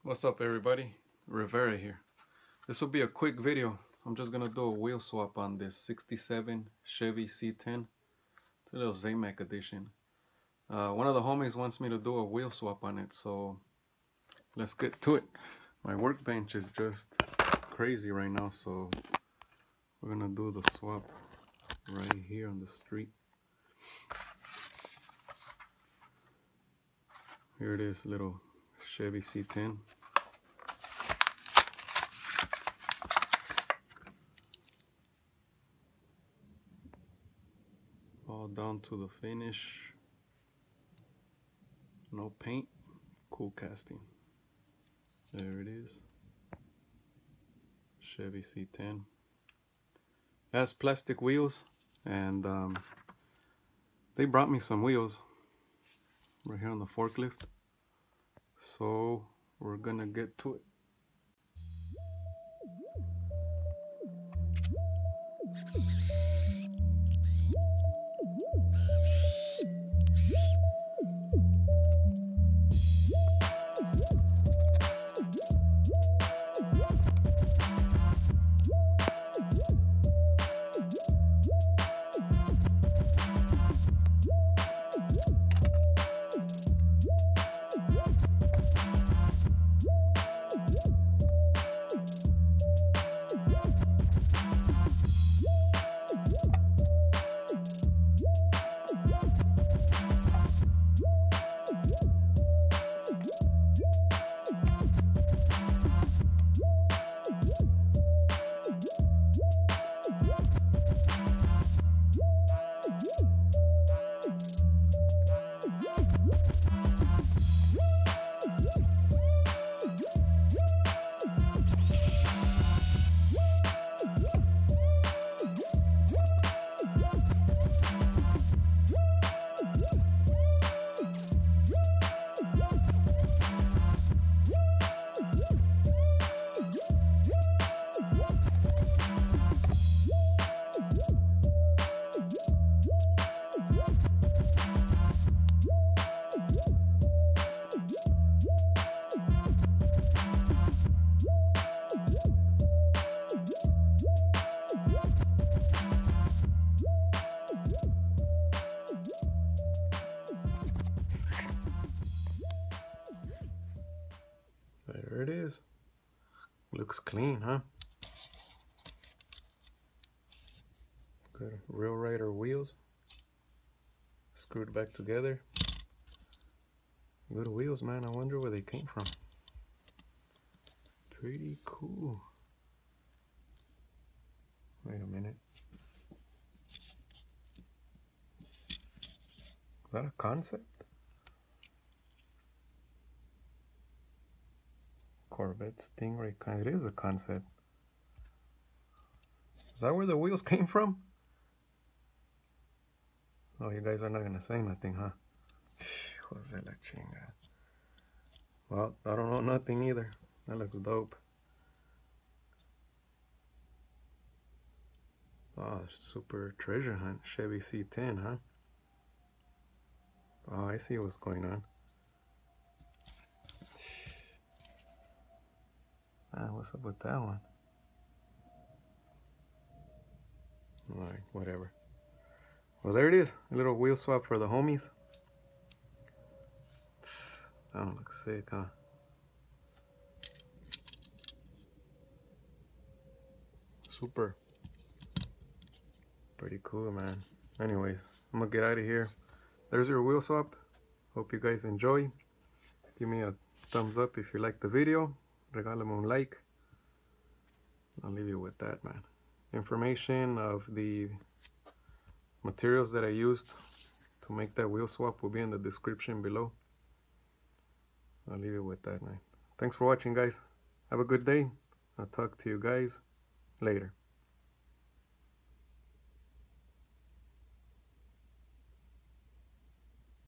What's up, everybody? Rivera here. This will be a quick video. I'm just gonna do a wheel swap on this 67 Chevy C10. It's a little Zamac edition. One of the homies wants me to do a wheel swap on it, so let's get to it. My workbench is just crazy right now, so we're gonna do the swap right here on the street. Here it is, little Chevy C10. All down to the finish. No paint, cool casting. There it is. Chevy C10. It has plastic wheels, and they brought me some wheels right here on the forklift. So we're gonna get to it. There it is. Looks clean, huh? Good Real Rider wheels. Screwed back together. Good wheels, man. I wonder where they came from. Pretty cool. Wait a minute. Is that a concept? Corvette Stingray, it is a concept. Is that where the wheels came from? Oh, you guys are not gonna say nothing, huh? Jose la chinga. Well, I don't know nothing either. That looks dope. Oh, super treasure hunt, Chevy C10, huh? Oh, I see what's going on. What's up with that one? Alright, whatever. Well, there it is. A little wheel swap for the homies. That don't look sick, huh? Super. Pretty cool, man. Anyways, I'm gonna get out of here. There's your wheel swap. Hope you guys enjoy. Give me a thumbs up if you like the video. Regálame un like. I'll leave you with that, man. Information of the materials that I used to make that wheel swap will be in the description below. I'll leave you with that, man. Thanks for watching, guys. Have a good day. I'll talk to you guys later.